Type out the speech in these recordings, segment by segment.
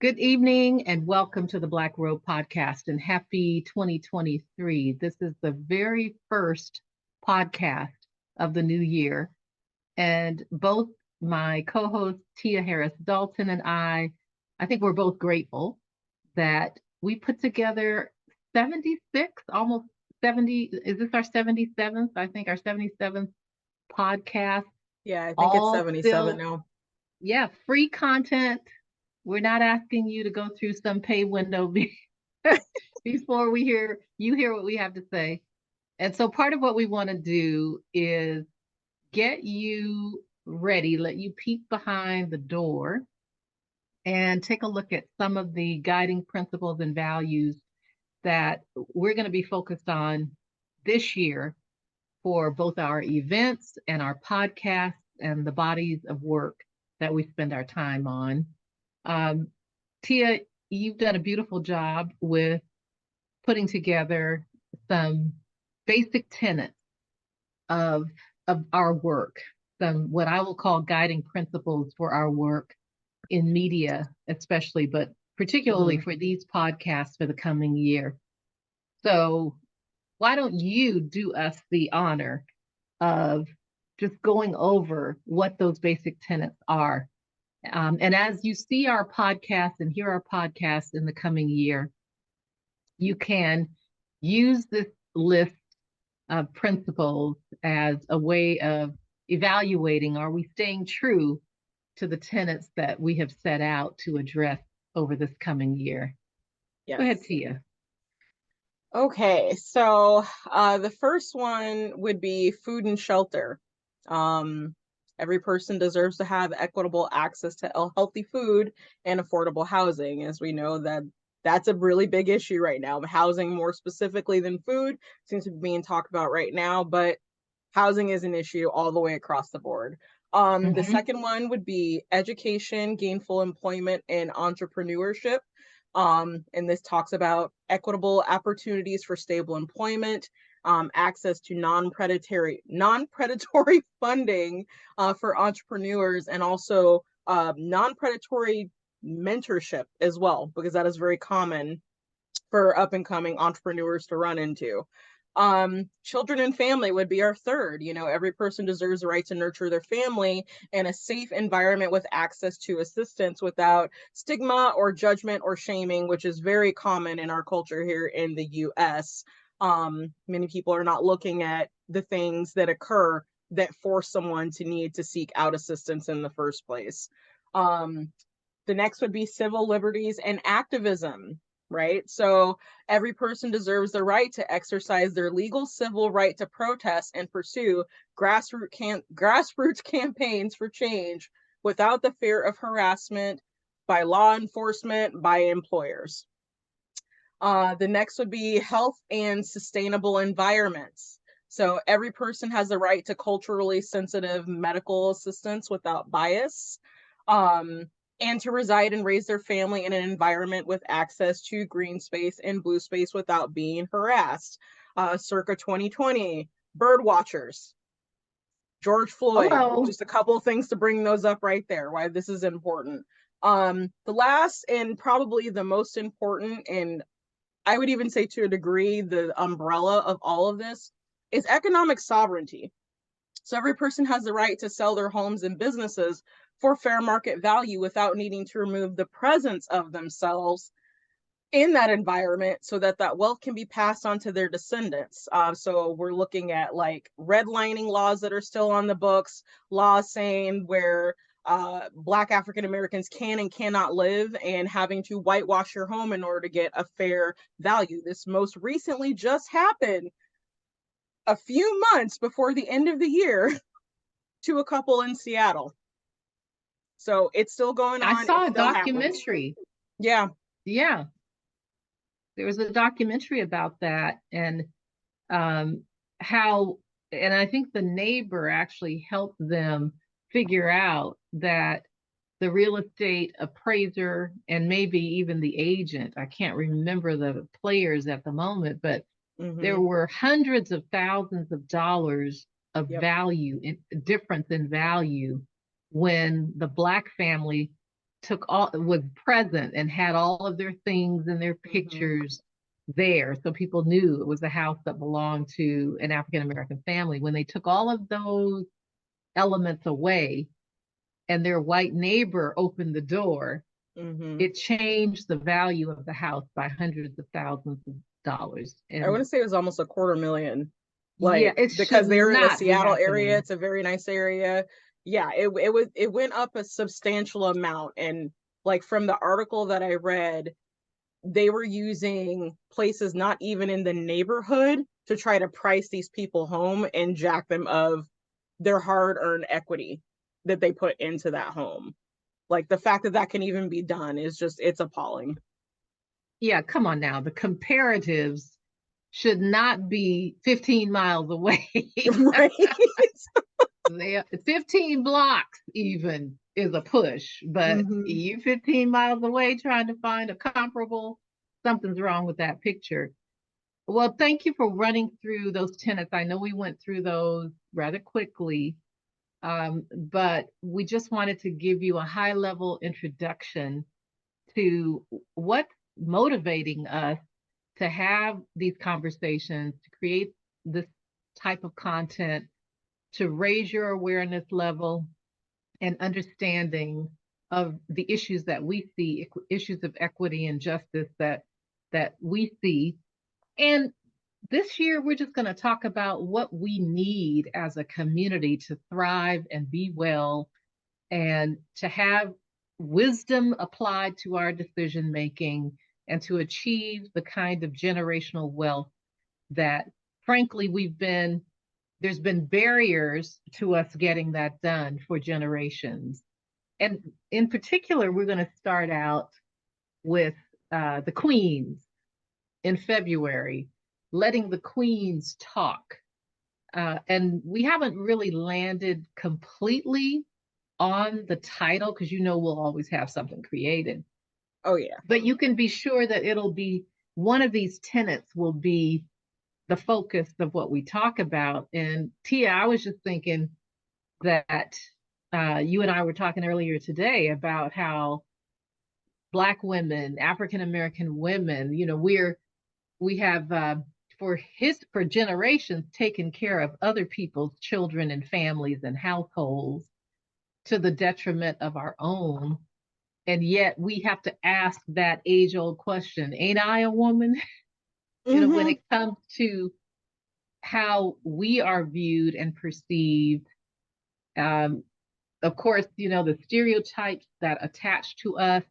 Good evening and welcome to the Black Robe podcast and happy 2023. This is the very first podcast of the new year. And both my co host Tia Harris Dalton and I think we're both grateful that we put together 76, almost 70. Is this our 77th? I think our 77th podcast, Yeah, I think it's all 77 still, now. yeah, free content. We're not asking you to go through some pay window before you hear what we have to say. And so part of what we want to do is get you ready, let you peek behind the door and take a look at some of the guiding principles and values that we're going to be focused on this year for both our events and our podcasts and the bodies of work that we spend our time on. Um, Tia, you've done a beautiful job with putting together some basic tenets of of our work, some what I will call guiding principles for our work in media, especially, but particularly hmm for these podcasts for the coming year. So why don't you do us the honor of just going over what those basic tenets are? And as you see our podcast and hear our podcast in the coming year, you can use this list of principles as a way of evaluating, are we staying true to the tenets that we have set out to address over this coming year? Go ahead, Yes. Tia. Okay, so the first one would be food and shelter. Um, every person deserves to have equitable access to healthy food and affordable housing. As we know that that's a really big issue right now. Housing more specifically than food seems to be being talked about right now, but housing is an issue all the way across the board. The Mm-hmm. second one would be education, gainful employment, and entrepreneurship. And this talks about equitable opportunities for stable employment, access to non-predatory funding for entrepreneurs, and also non-predatory mentorship as well, because that is very common for up and coming entrepreneurs to run into. Children and family would be our third. Every person deserves the right to nurture their family in a safe environment with access to assistance without stigma or judgment or shaming, which is very common in our culture here in the US. Many people are not looking at the things that occur that force someone to need to seek out assistance in the first place. um, the next would be civil liberties and activism, right? So every person deserves the right to exercise their legal civil right to protest and pursue grassroots campaigns for change without the fear of harassment by law enforcement, by employers. The next would be health and sustainable environments. So every person has the right to culturally sensitive medical assistance without bias, um, and to reside and raise their family in an environment with access to green space and blue space without being harassed. Circa 2020, bird watchers, George Floyd, Hello. just a couple of things to bring those up right there, why this is important. The last and probably the most important, and I would even say to a degree, the umbrella of all of this is economic sovereignty. So every person has the right to sell their homes and businesses for fair market value without needing to remove the presence of themselves in that environment so that that wealth can be passed on to their descendants. So we're looking at like redlining laws that are still on the books, laws saying where Black African Americans can and cannot live, and having to whitewash your home in order to get a fair value. This most recently just happened a few months before the end of the year to a couple in Seattle. So it's still going I on. It saw a still happens. documentary. Yeah. Yeah, there was a documentary about that and um, how, and I think the neighbor actually helped them figure out that the real estate appraiser and maybe even the agent, I can't remember the players at the moment, but there Mm-hmm. were hundreds of thousands of dollars of Yep. value, difference in value when the Black family was present and had all of their things and their pictures there, so people knew it was a house that belonged to an African American family. When they took all of those elements away and their white neighbor opened the door, Mm-hmm. it changed the value of the house by hundreds of thousands of dollars. I want And to say it was almost a quarter million. yeah, Like, it because should they're in the not be Seattle area, happening. it's a very nice area. Yeah, it went up a substantial amount. And like from the article that I read, they were using places not even in the neighborhood to try to price these people home and jack them of their hard-earned equity that they put into that home. Like the fact that that can even be done is just, it's appalling. Yeah, come on now. The comparatives should not be 15 miles away. Right. 15 blocks even is a push, but Mm-hmm. you 15 miles away trying to find a comparable, something's wrong with that picture. Well, thank you for running through those tenets. I know we went through those rather quickly, but we just wanted to give you a high level introduction to what's motivating us to have these conversations, to create this type of content, to raise your awareness level and understanding of the issues that we see, issues of equity and justice that we see. And this year, we're just going to talk about what we need as a community to thrive and be well and to have wisdom applied to our decision making and to achieve the kind of generational wealth that, frankly, there's been barriers to us getting that done for generations. And in particular, we're going to start out with the Queens in February, letting the Queens talk. And we haven't really landed completely on the title because we'll always have something created. Oh yeah. But you can be sure that it'll be one of these tenets will be the focus of what we talk about. And Tia, I was just thinking that you and I were talking earlier today about how Black women, African American women, we have for generations taken care of other people's children and families and households to the detriment of our own. And yet we have to ask that age old question, ain't I a woman? When Mm-hmm. it comes to how we are viewed and perceived. Um, of course, the stereotypes that attach to us,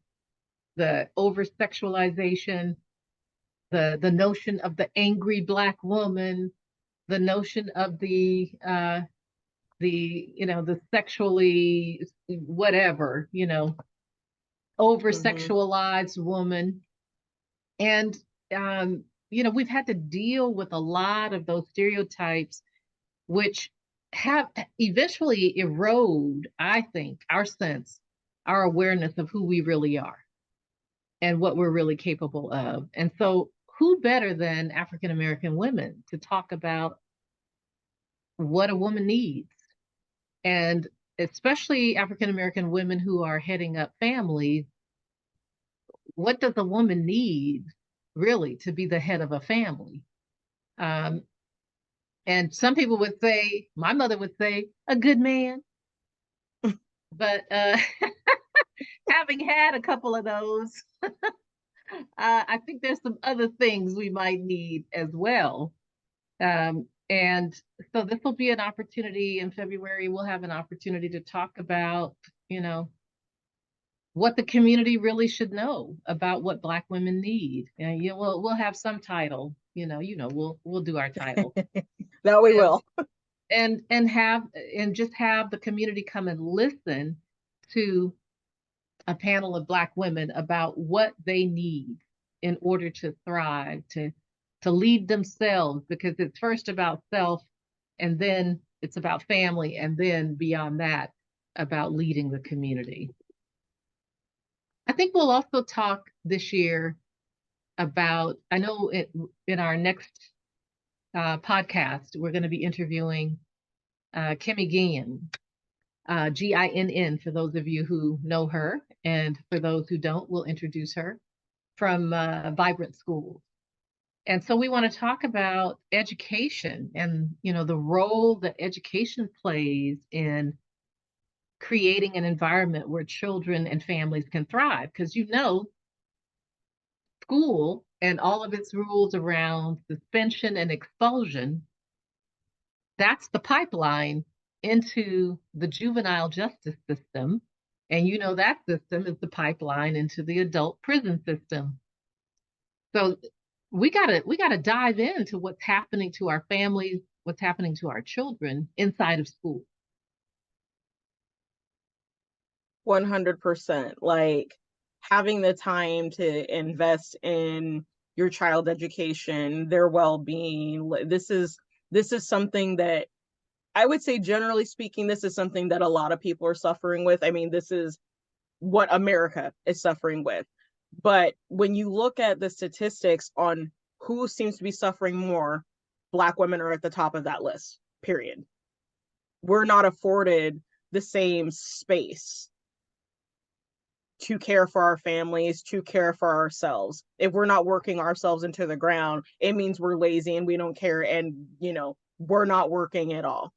the over sexualization, the notion of the angry Black woman, the notion of the sexually whatever, over Mm-hmm. sexualized woman. And, we've had to deal with a lot of those stereotypes, which have eventually erode, I think, our sense, our awareness of who we really are and what we're really capable of. And so, who better than African American women to talk about what a woman needs? And especially African American women who are heading up families, what does a woman need really to be the head of a family? Um, and some people would say, my mother would say, a good man. But having had a couple of those, I think there's some other things we might need as well. And so this will be an opportunity in February. We'll have an opportunity to talk about, you know, what the community really should know about what Black women need. And we'll have some title. We'll do our title. That we And will. and just have the community come and listen to a panel of Black women about what they need in order to thrive, to lead themselves, because it's first about self, and then it's about family, and then beyond that, about leading the community. I think we'll also talk this year about, I know in our next podcast, we're going to be interviewing Kimmy Guillen. Ginn, for those of you who know her, and for those who don't, we'll introduce her from Vibrant Schools. And so we want to talk about education and, the role that education plays in creating an environment where children and families can thrive. Because, school and all of its rules around suspension and expulsion, that's the pipeline into the juvenile justice system. And that system is the pipeline into the adult prison system. So we gotta dive into what's happening to our families, what's happening to our children inside of school. 100%. Like having the time to invest in your child education, their well-being. This is something that I would say, generally speaking, this is something that a lot of people are suffering with. I mean, this is what America is suffering with. But when you look at the statistics on who seems to be suffering more, Black women are at the top of that list, period. We're not afforded the same space to care for our families, to care for ourselves. If we're not working ourselves into the ground, it means we're lazy and we don't care, and we're not working at all.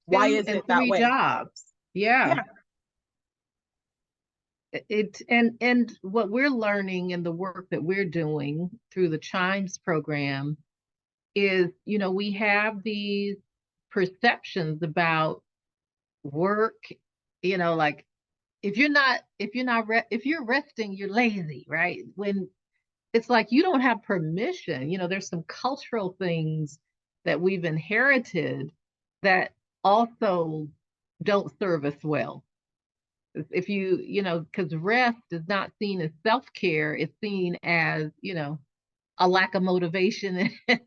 Why Two is and it that three way? jobs. Yeah. Yeah. And what we're learning in the work that we're doing through the Chimes program is, we have these perceptions about work, like if you're resting, you're lazy, right? When it's like you don't have permission. There's some cultural things that we've inherited that also don't serve us well. If because rest is not seen as self-care, it's seen as, a lack of motivation and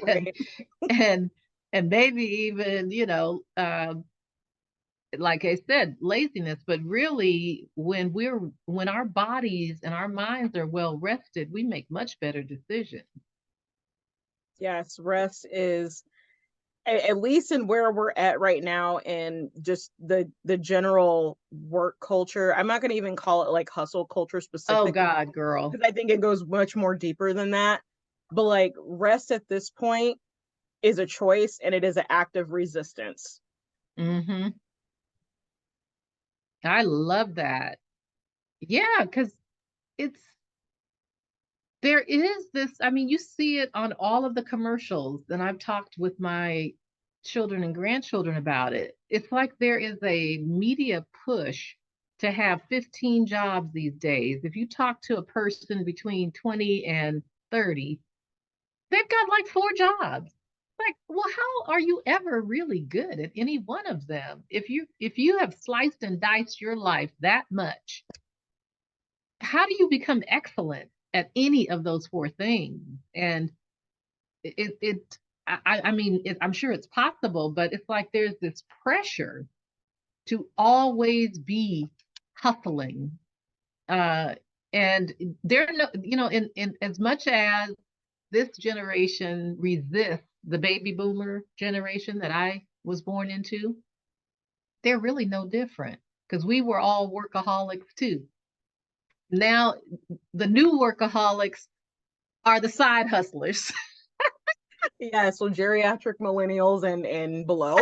Right. and and maybe even, like I said, laziness. But really, when our bodies and our minds are well rested, we make much better decisions. Yes, rest is, at least in where we're at right now, and just the general work culture. I'm not going to even call it like hustle culture Oh specifically, God, girl. because I think it goes much more deeper than that. But like rest at this point is a choice, and it is an act of resistance. Hmm. I love that. Yeah, because it's there is this, I mean, you see it on all of the commercials, and I've talked with my children and grandchildren about it. It's like there is a media push to have 15 jobs these days. If you talk to a person between 20 and 30, they've got like four jobs. Like, well, how are you ever really good at any one of them? If you have sliced and diced your life that much, how do you become excellent at any of those four things? And it I mean, I'm sure it's possible, but it's like there's this pressure to always be hustling. Uh, and there no, in as much as this generation resists the baby boomer generation that I was born into, they're really no different because we were all workaholics too. Now, the new workaholics are the side hustlers. Yeah, so geriatric millennials and below.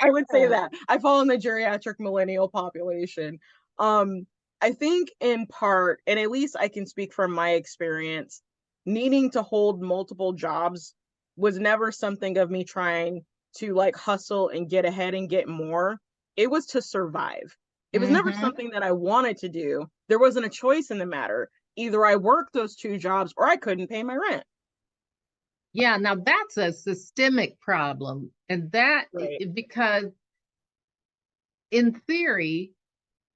I would say Yeah. that I fall in the geriatric millennial population. I think in part, and at least I can speak from my experience, needing to hold multiple jobs was never something of me trying to like hustle and get ahead and get more. It was to survive. It was never Hmm. something that I wanted to do. There wasn't a choice in the matter. Either I worked those two jobs or I couldn't pay my rent. Yeah, now that's a systemic problem. And Right. because in theory,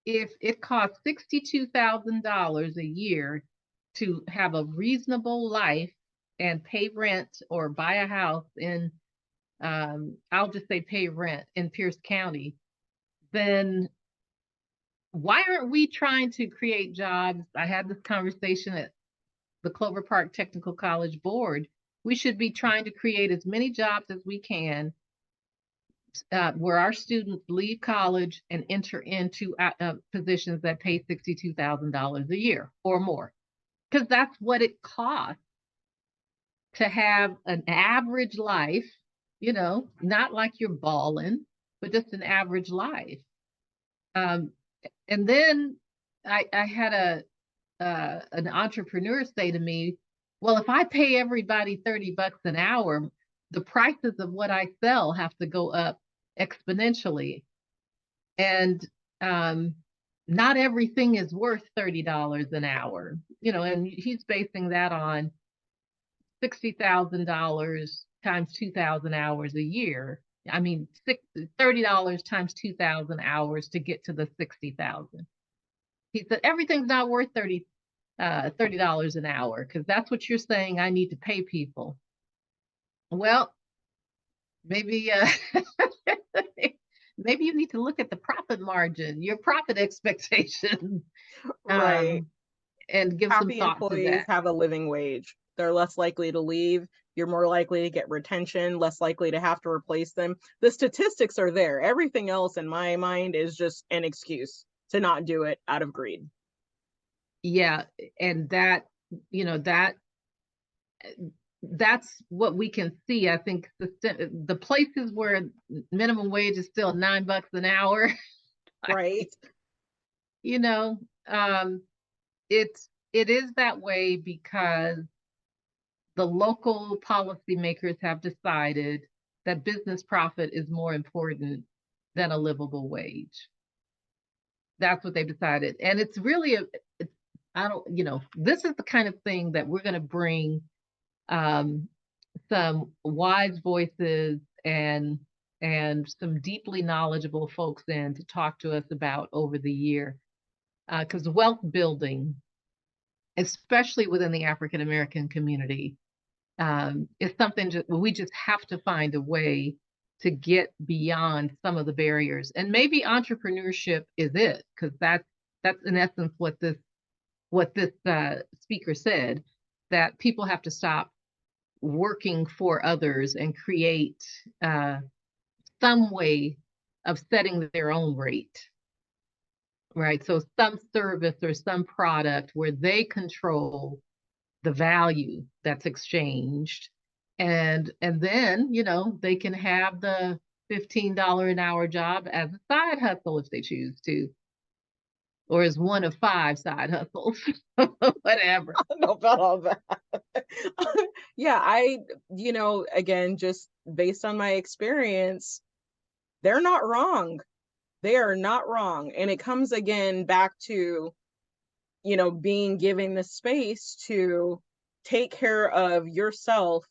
if it costs $62,000 a year to have a reasonable life and pay rent or buy a house in, I'll just say pay rent in Pierce County, then why aren't we trying to create jobs? I had this conversation at the Clover Park Technical College board. We should be trying to create as many jobs as we can, where our students leave college and enter into positions that pay $62,000 a year or more, because that's what it costs to have an average life, not like you're balling, but just an average life. Um, and then I had an entrepreneur say to me, well, if I pay everybody $30 an hour, the prices of what I sell have to go up exponentially. And um, not everything is worth $30 an hour, and he's basing that on $60,000 times 2,000 hours a year. I mean, $30 times 2,000 hours to get to the 60,000. He said everything's not worth $30 an hour, because that's what you're saying I need to pay people. Well, maybe maybe you need to look at the profit margin, your profit expectations, Right. and give some Happy thought to employees that. have a living wage. They're less likely to leave. You're more likely to get retention, less likely to have to replace them. The statistics are there. Everything else, in my mind, is just an excuse to not do it out of greed. Yeah, and that, you know, that that's what we can see. I think the places where minimum wage is still $9 an hour, Right. you know, um, it is that way because the local policymakers have decided that business profit is more important than a livable wage. That's what they've decided. And it's really it's, I don't, this is the kind of thing that we're going to bring um, some wise voices and some deeply knowledgeable folks in to talk to us about over the year. Because wealth building, especially within the African American community, is something we just have to find a way to get beyond some of the barriers. And maybe entrepreneurship is it, because that's in essence what this speaker said, that people have to stop working for others and create uh, some way of setting their own rate, right? So some service or some product where they control the value that's exchanged, and then they can have the $15 an hour job as a side hustle if they choose to, or as one of 5 side hustles, whatever. I don't know about all that. Yeah, again, just based on my experience, they're not wrong. They are not wrong. And it comes again back to, being given the space to take care of yourself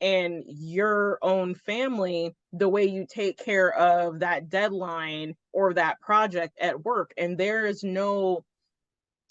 and your own family the way you take care of that deadline or that project at work. And there is no,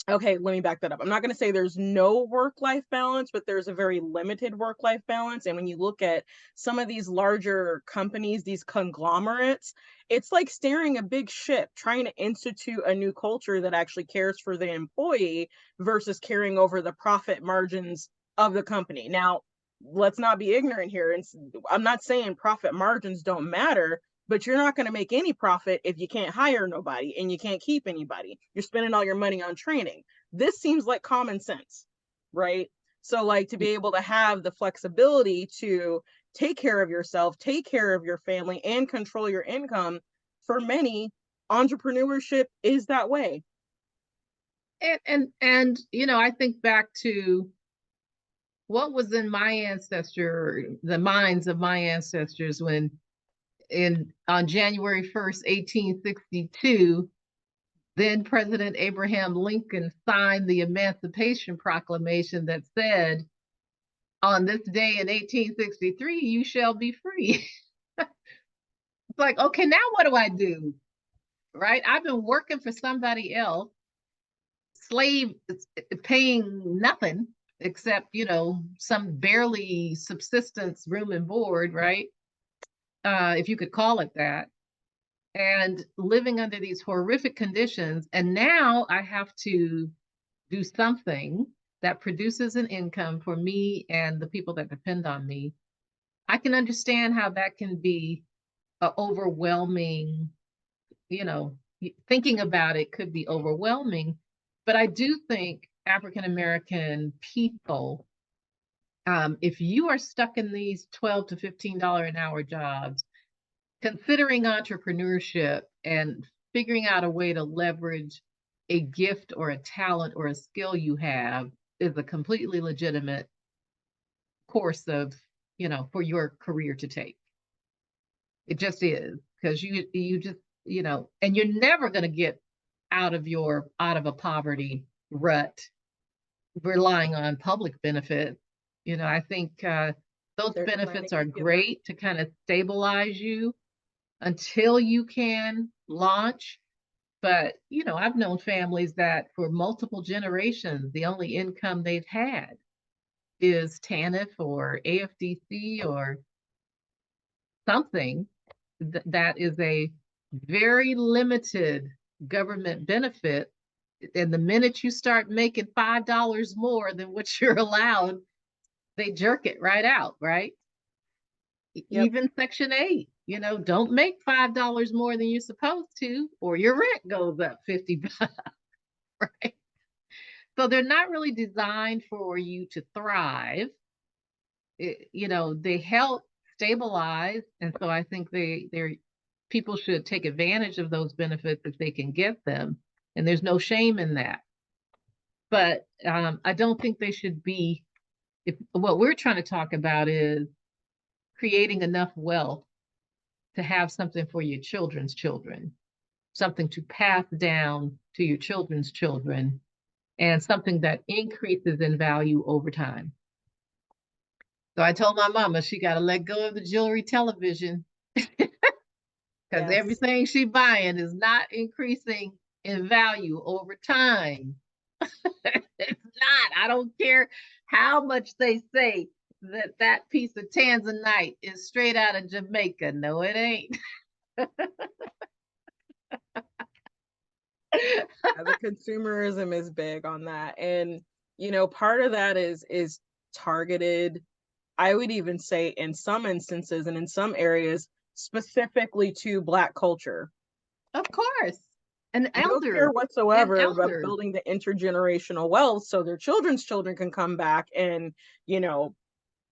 okay, let me back that up. I'm not going to say there's no work-life balance, but there's a very limited work-life balance. And when you look at some of these larger companies, these conglomerates, it's like steering a big ship, trying to institute a new culture that actually cares for the employee versus caring over the profit margins of the company. Now, let's not be ignorant here. And I'm not saying profit margins don't matter, but you're not going to make any profit if you can't hire nobody and you can't keep anybody. You're spending all your money on training. This seems like common sense, right? So, like, to be able to have the flexibility to take care of yourself, take care of your family, and control your income, for many, entrepreneurship is that way. And I think back to what was in the minds of my ancestors when on January 1st, 1862, then President Abraham Lincoln signed the Emancipation Proclamation that said, on this day in 1863, you shall be free. It's like, okay, now what do I do? Right? I've been working for somebody else, slave, paying nothing except, some barely subsistence, room and board, right? If you could call it that, and living under these horrific conditions. And now I have to do something that produces an income for me and the people that depend on me. I can understand how that can be a overwhelming, thinking about it could be overwhelming. But I do think African American people, if you are stuck in these $12 to $15 an hour jobs, considering entrepreneurship and figuring out a way to leverage a gift or a talent or a skill you have is a completely legitimate course of, for your career to take. It just is, because you just, and you're never going to get out of a poverty rut relying on public benefits. I think those They're benefits planning are to give them. great to kind of stabilize you until you can launch. But, I've known families that for multiple generations, the only income they've had is TANF or AFDC or something that is a very limited government benefit. And the minute you start making $5 more than what you're allowed, they jerk it right out, right? Yep. Even Section 8, don't make $5 more than you're supposed to, or your rent goes up 50 bucks, right? So they're not really designed for you to thrive. They help stabilize. And so I think they're people should take advantage of those benefits if they can get them. And there's no shame in that. But I don't think they should be, if what we're trying to talk about is creating enough wealth to have something for your children's children, something to pass down to your children's children, and something that increases in value over time. So I told my mama she got to let go of the jewelry television because Yes. everything she buying is not increasing in value over time. It's not. I don't care how much they say that piece of tanzanite is straight out of Jamaica. No, it ain't. The consumerism is big on that. And part of that is targeted, I would even say in some instances and in some areas specifically to Black culture. Of course. And No care elders and whatsoever about elders. building the intergenerational wealth so their children's children can come back and,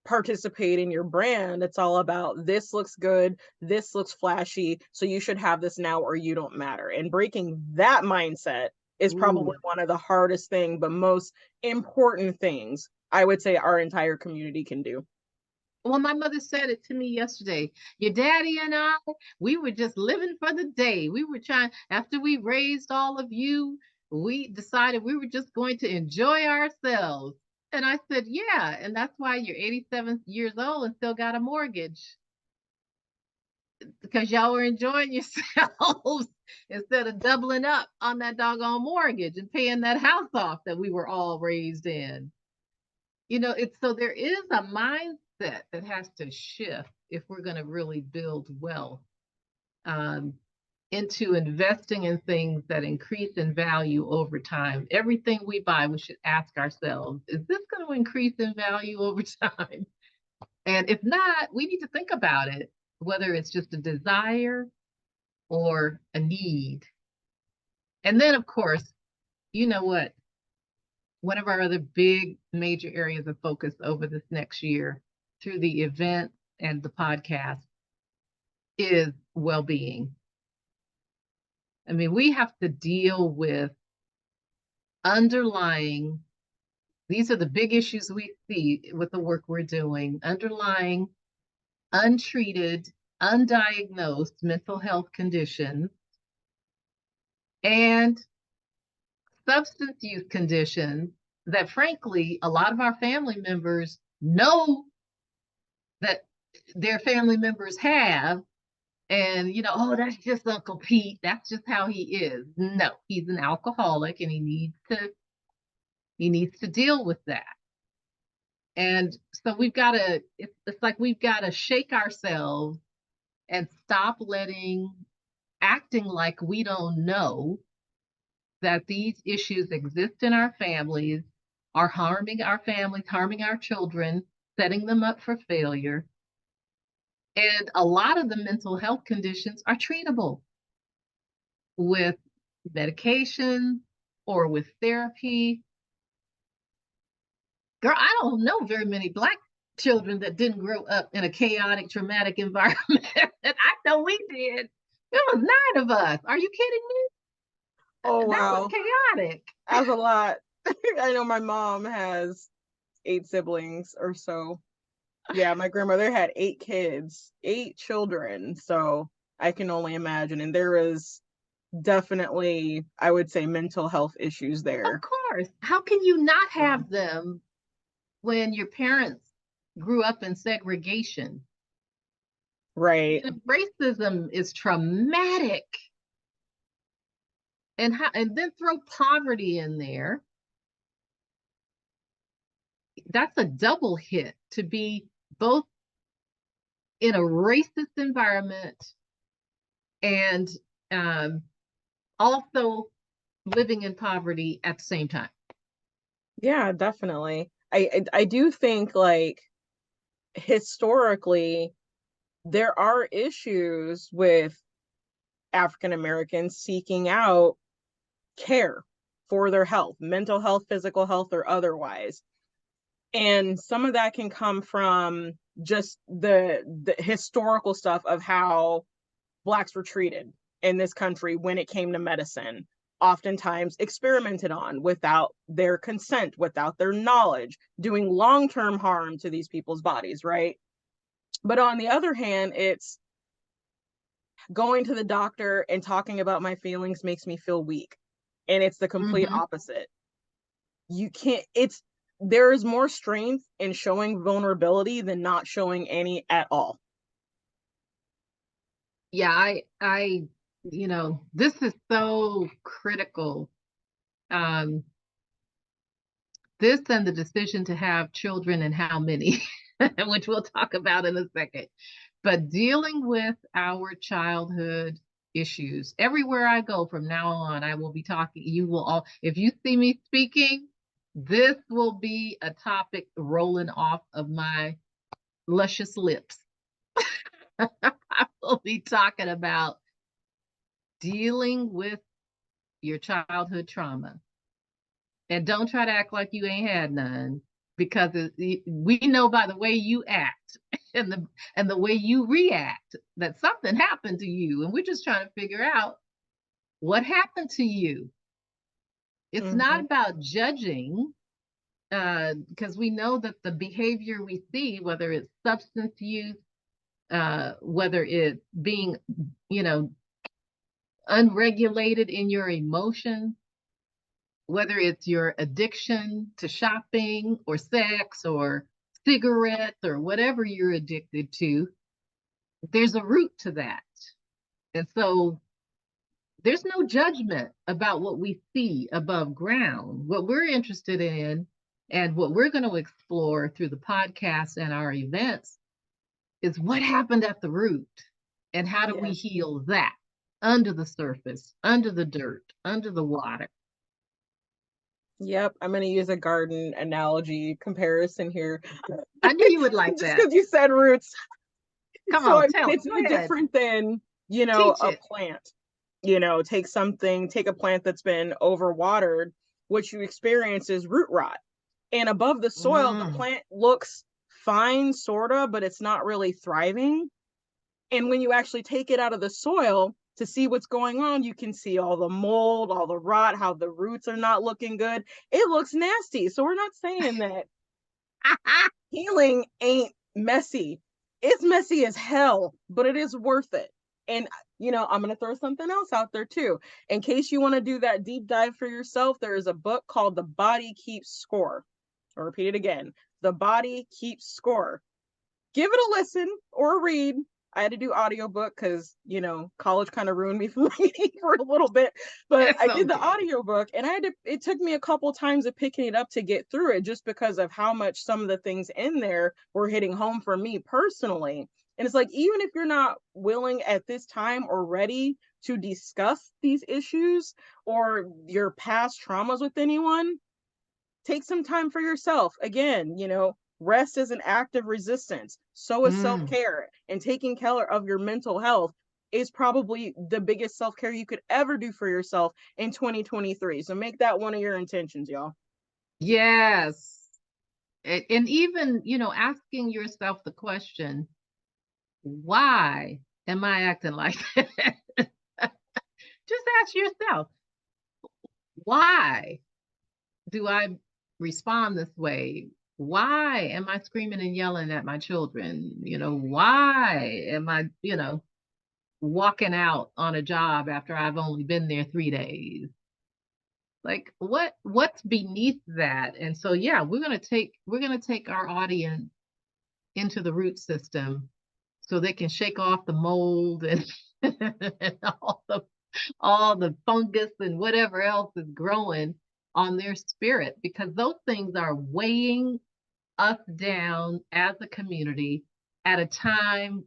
participate in your brand. It's all about this looks good, this looks flashy, so you should have this now or you don't matter. And breaking that mindset is probably Ooh. one of the hardest thing, but most important things I would say our entire community can do. Well, my mother said it to me yesterday. Your daddy and I, we were just living for the day. We were trying, after we raised all of you, we decided we were just going to enjoy ourselves. And I said, yeah. And that's why you're 87 years old and still got a mortgage because y'all were enjoying yourselves instead of doubling up on that doggone mortgage and paying that house off that we were all raised in. It's so there is a mindset that has to shift if we're going to really build wealth, um, into investing in things that increase in value over time. Everything we buy, we should ask ourselves, is this going to increase in value over time? And if not, we need to think about it, whether it's just a desire or a need. And then, of course, you know what? One of our other big major areas of focus over this next year through the event and the podcast is well-being. I mean, we have to deal with underlying, these are the big issues we see with the work we're doing, underlying untreated, undiagnosed mental health conditions and substance use conditions that frankly a lot of our family members know that their family members have. And oh, that's just Uncle Pete, that's just how he is. No, he's an alcoholic and he needs to deal with that. And so it's like we've got to shake ourselves and stop acting like we don't know that these issues exist in our families, are harming our families, harming our children, setting them up for failure. And a lot of the mental health conditions are treatable with medication or with therapy. Girl, I don't know very many Black children that didn't grow up in a chaotic, traumatic environment. I know we did. There was 9 of us. Are you kidding me? Oh, That was wow. chaotic. That's a lot. I know my mom has 8 siblings or so. Yeah, my grandmother had 8 kids, 8 children. So I can only imagine. And there is definitely, I would say, mental health issues Of there. course. How can you not Yeah. have them when your parents grew up in segregation? Right. Racism is traumatic. And then throw poverty in there. That's a double hit to be both in a racist environment and um, also living in poverty at the same time. Yeah, definitely. I do think like historically there are issues with African Americans seeking out care for their health, mental health, physical health, or otherwise. And some of that can come from just the historical stuff of how Blacks were treated in this country when it came to medicine, oftentimes experimented on without their consent, without their knowledge, doing long-term harm to these people's bodies, right? But on the other hand, it's going to the doctor and talking about my feelings makes me feel weak. And it's the complete Mm-hmm. opposite. You can't, it's, there is more strength in showing vulnerability than not showing any at all. Yeah, this is so critical. Um, this and the decision to have children and how many, which we'll talk about in a second. But dealing with our childhood issues, everywhere I go from now on, I will be talking. You will all, if you see me speaking, this will be a topic rolling off of my luscious lips. I will be talking about dealing with your childhood trauma. And don't try to act like you ain't had none because we know by the way you act and the way you react that something happened to you, and we're just trying to figure out what happened to you. It's not Mm-hmm. about judging because we know that the behavior we see, whether it's substance use, whether it's being, you know, unregulated in your emotions, whether it's your addiction to shopping or sex or cigarettes or whatever you're addicted to, there's a root to that. And so there's no judgment about what we see above ground. What we're interested in and what we're going to explore through the podcast and our events is what happened at the root and how do we Yes. heal that under the surface, under the dirt, under the water. Yep. I'm going to use a garden analogy comparison here. I knew you would like Just that. because you said roots. Come So, on, I mean, tell me. it's Go no ahead. different than, Teach a it. plant. Take a plant that's been overwatered. What you experience is root rot. And above the soil, the Mm. plant looks fine, sort of, but it's not really thriving. And when you actually take it out of the soil to see what's going on, you can see all the mold, all the rot, how the roots are not looking good. It looks nasty. So we're not saying that healing ain't messy. It's messy as hell, but it is worth it. And I'm going to throw something else out there too. In case you want to do that deep dive for yourself, there is a book called The Body Keeps Score. I'll repeat it again. The Body Keeps Score. Give it a listen or a read. I had to do audiobook because, college kind of ruined me from reading for a little bit. But It's I did the okay. audiobook and it took me a couple times of picking it up to get through it just because of how much some of the things in there were hitting home for me personally. And it's like, even if you're not willing at this time or ready to discuss these issues or your past traumas with anyone, take some time for yourself. Again, Rest is an act of resistance. So is Mm. self-care, and taking care of your mental health is probably the biggest self-care you could ever do for yourself in 2023. So make that one of your intentions, y'all. Yes. And even, asking yourself the question, why am I acting like that? Just ask yourself, why do I respond this way? Why am I screaming and yelling at my children? Why am I, walking out on a job after I've only been there 3 days? Like what's beneath that? And so yeah, we're gonna take our audience into the root system so they can shake off the mold and, and all the fungus and whatever else is growing on their spirit, because those things are weighing us down as a community at a time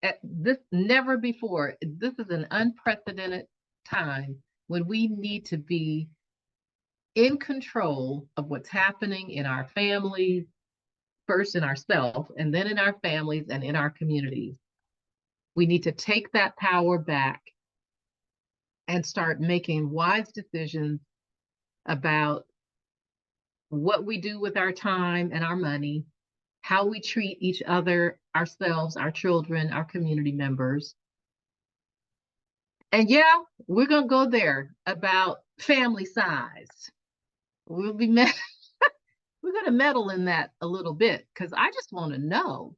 at this never before. This is an unprecedented time when we need to be in control of what's happening in our families, first in ourselves, and then in our families and in our communities. We need to take that power back and start making wise decisions about what we do with our time and our money, how we treat each other, ourselves, our children, our community members. And yeah, we're going to go there about family size. We'll be we're going to meddle in that a little bit because I just want to know,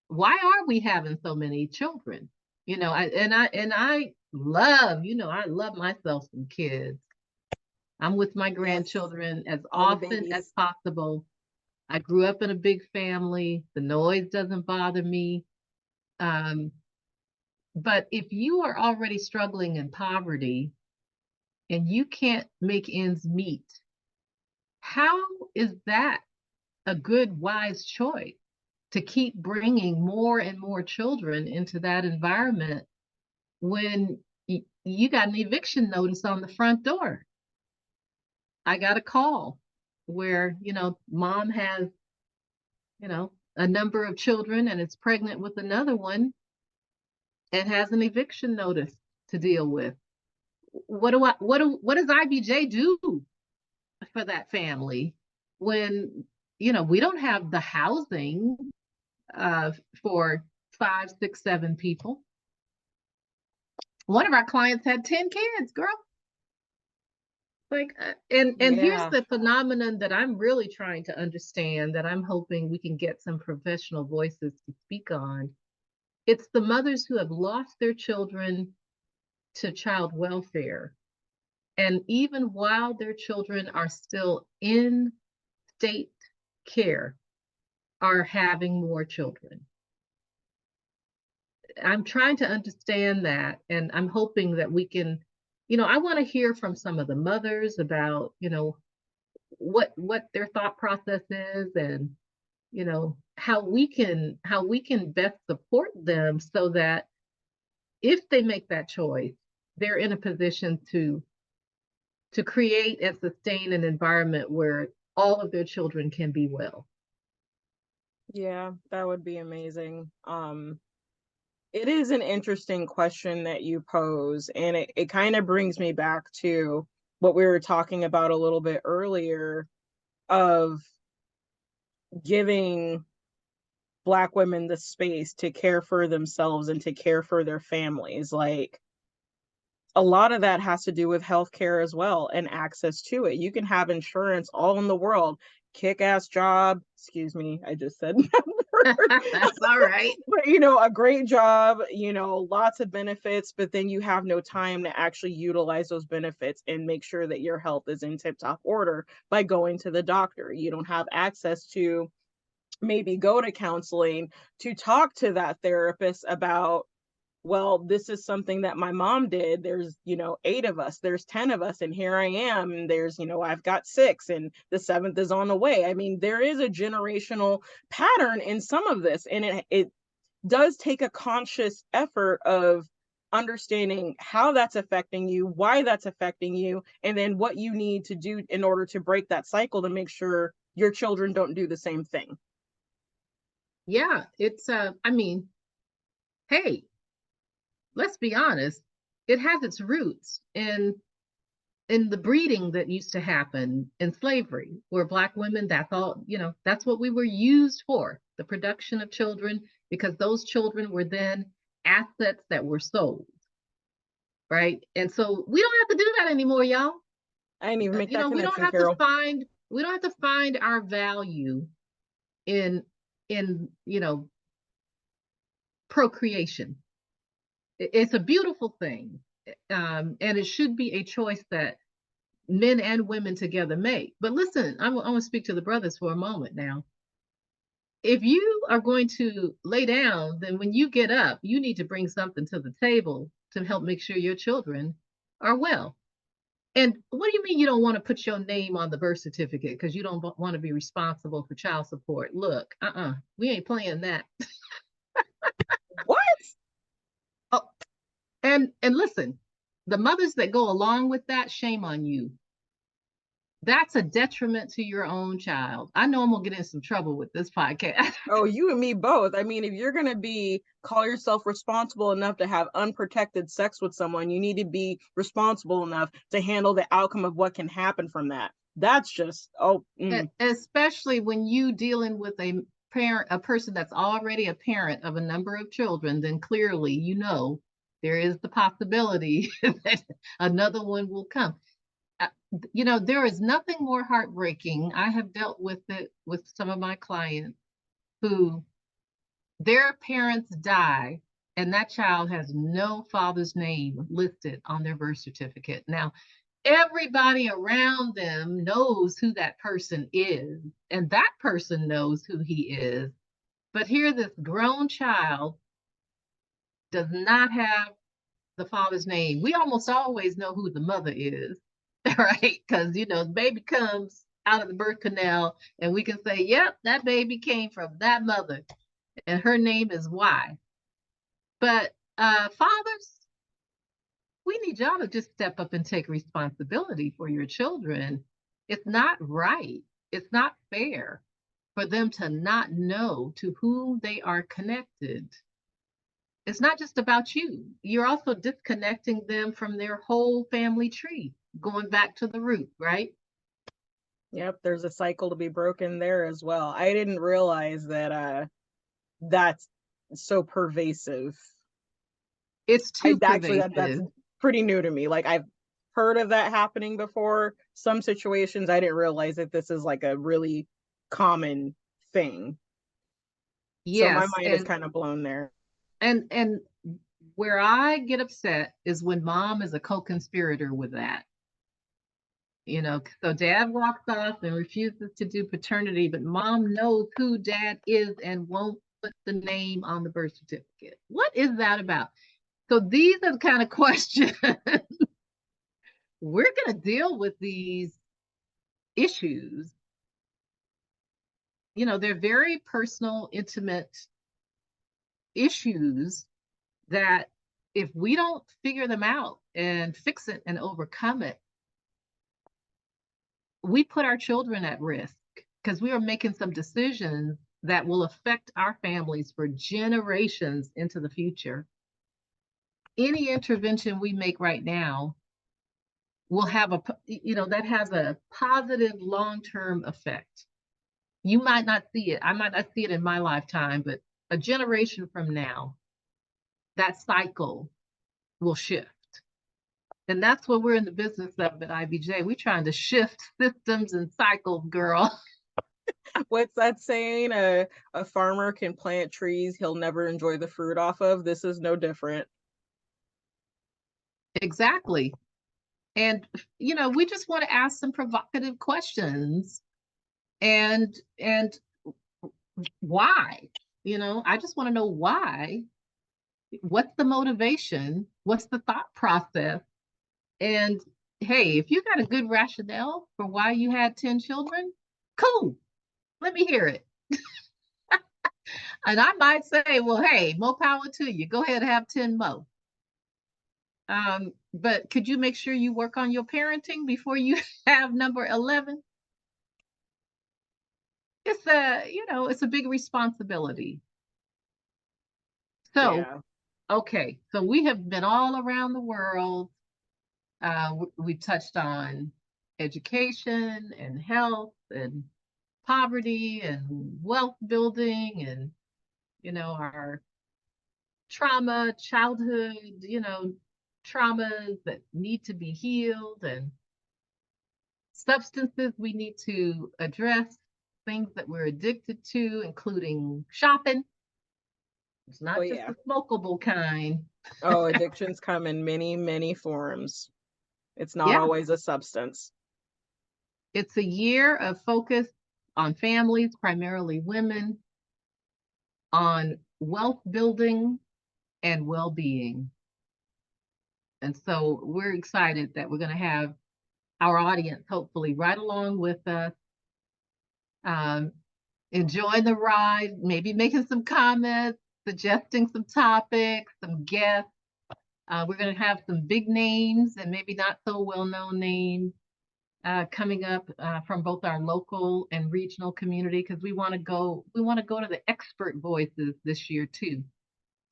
why are we having so many children? I love, I love myself some kids. I'm with my Yes, grandchildren as all the often as babies. possible. I grew up in a big family. The noise doesn't bother me. Um, but if you are already struggling in poverty and you can't make ends meet, how is that a good, wise choice to keep bringing more and more children into that environment when you got an eviction notice on the front door? I got a call where, mom has, a number of children and is pregnant with another one and has an eviction notice to deal with. What does IBJ do for that family when, we don't have the housing uh, for 5, 6, 7 people? One of our clients had 10 kids, girl. Like, and here's Yeah. the phenomenon that I'm really trying to understand, that I'm hoping we can get some professional voices to speak on. It's the mothers who have lost their children to child welfare. And even while their children are still in state care, are having more children. I'm trying to understand that, and I'm hoping that we can, I want to hear from some of the mothers about, what their thought process is, and how we can best support them so that if they make that choice, they're in a position to create and sustain an environment where all of their children can be well. Yeah, that would be amazing. It is an interesting question that you pose, and it kind of brings me back to what we were talking about a little bit earlier of giving Black women the space to care for themselves and to care for their families. Like, a lot of that has to do with healthcare as well and access to it. You can have insurance all in the world, kick-ass job. Excuse me, I just said That's all right. but a great job, lots of benefits, but then you have no time to actually utilize those benefits and make sure that your health is in tip-top order by going to the doctor. You don't have access to maybe go to counseling, to talk to that therapist about, well, this is something that my mom did. There's, 8 of us, there's 10 of us, and here I am. And there's, I've got 6, and the 7th is on the way. I mean, there is a generational pattern in some of this, and it does take a conscious effort of understanding how that's affecting you, why that's affecting you, and then what you need to do in order to break that cycle to make sure your children don't do the same thing. Yeah, it's I mean, hey, let's be honest, it has its roots in the breeding that used to happen in slavery, where Black women, that's all, that's what we were used for, the production of children, because those children were then assets that were sold, right? And so we don't have to do that anymore, y'all. I didn't even make that We don't connection, have to Carol. find we don't have to find our value in in procreation. It's a beautiful thing, and it should be a choice that men and women together make. But listen, I'm going to speak to the brothers for a moment now. If you are going to lay down, then when you get up, you need to bring something to the table to help make sure your children are well. And what do you mean you don't want to put your name on the birth certificate because you don't want to be responsible for child support? Look, we ain't playing that. What? Oh, and listen, the mothers that go along with that, shame on you. That's a detriment to your own child. I know I'm gonna get in some trouble with this podcast. Oh, you and me both. I mean, if you're going to call yourself responsible enough to have unprotected sex with someone, you need to be responsible enough to handle the outcome of what can happen from that. That's just, Especially when you dealing with a person that's already a parent of a number of children, then clearly there is the possibility that another one will come. There is nothing more heartbreaking. I have dealt with it with some of my clients who their parents die and that child has no father's name listed on their birth certificate. Now, everybody around them knows who that person is, and that person knows who he is. But here, this grown child does not have the father's name. We almost always know who the mother is, right? Because, the baby comes out of the birth canal, and we can say, yep, that baby came from that mother, and her name is Y. But fathers, we need y'all to just step up and take responsibility for your children. It's not right. It's not fair for them to not know to whom they are connected. It's not just about you. You're also disconnecting them from their whole family tree, going back to the root, right? yep, there's a cycle to be broken there as well. I didn't realize that that's so pervasive. It's too That's pervasive. pretty new to me. Like I've heard of that happening before. Some situations I didn't realize that this is like a really common thing. So my Yes, mind is and kind of blown there. and where I get upset is when mom is a co-conspirator with that. So dad walks off and refuses to do paternity, but mom knows who dad is and won't put the name on the birth certificate. What is that about? So these are the kind of questions we're going to deal with these issues. They're very personal, intimate issues that if we don't figure them out and fix it and overcome it, we put our children at risk because we are making some decisions that will affect our families for generations into the future. Any intervention we make right now will have that has a positive long-term effect. You might not see it. I might not see it in my lifetime, but a generation from now, that cycle will shift. And that's what we're in the business of at IBJ. We're trying to shift systems and cycles, girl. What's that saying? A farmer can plant trees he'll never enjoy the fruit off of. This is no different. Exactly. And we just want to ask some provocative questions and why? I just want to know why. What's the motivation? What's the thought process? And hey, if you got a good rationale for why you had 10 children, cool. Let me hear it. And I might say, well, hey, more power to you. Go ahead and have 10 more. But could you make sure you work on your parenting before you have number 11? it's a big responsibility. So, Yeah. okay, so we have been all around the world. We've touched on education and health and poverty and wealth building and, our trauma, childhood, traumas that need to be healed and substances we need to address, things that we're addicted to, including shopping. It's Oh not just yeah. the smokable kind. Oh, addictions come in many, many forms. It's not Yeah, always a substance. it's a year of focus on families, primarily women, on wealth building and well being. And so we're excited that we're going to have our audience hopefully right along with us, um, enjoying the ride, maybe making some comments, suggesting some topics, some guests. We're going to have some big names and maybe not so well known names coming up from both our local and regional community because we want to go to the expert voices this year too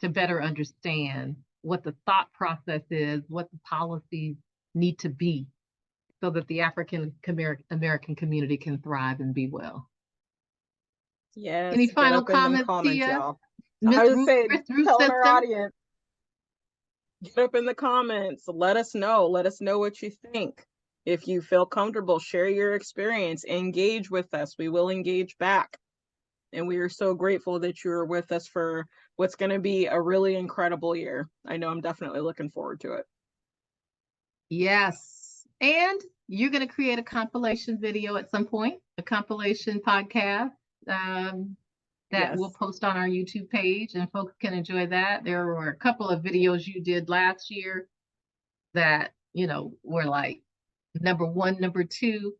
to better understand what the thought process is, what the policies need to be so that the African American community can thrive and be well. Any Yes, get final up in them comments, comments, Tia? y'all. I Miss was Ruth, saying, Miss Ruth telling our Simpson? audience, get up in the comments. Let us know. Let us know what you think. If you feel comfortable, share your experience, engage with us. We will engage back. And we are so grateful that you're with us for what's going to be a really incredible year. I know I'm definitely looking forward to it. Yes. And you're going to create a compilation video at some point, a compilation podcast um, that we'll Yes. post on our YouTube page, and folks can enjoy that. There were a couple of videos you did last year that, were like number one, number two.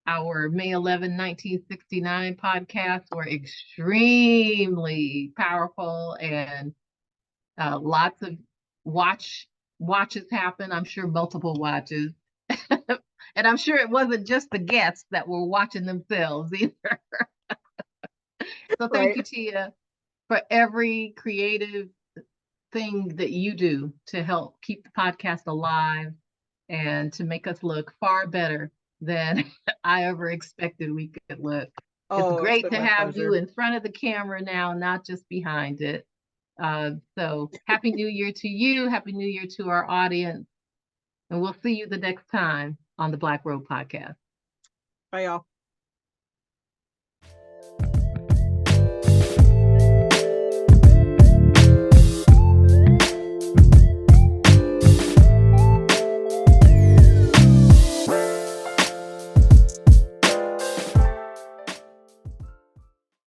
Our May 11, 1969 podcasts were extremely powerful and lots of watches happen. I'm sure multiple watches. And I'm sure it wasn't just the guests that were watching themselves either. So thank Right. you, Tia, for every creative thing that you do to help keep the podcast alive and to make us look far better than I ever expected we could look. It's Oh, it's great been to my have you pleasure. in front of the camera now, not just behind it. So happy New Year to you. Happy New Year to our audience. And we'll see you the next time on the Black Robe Podcast. Bye, y'all.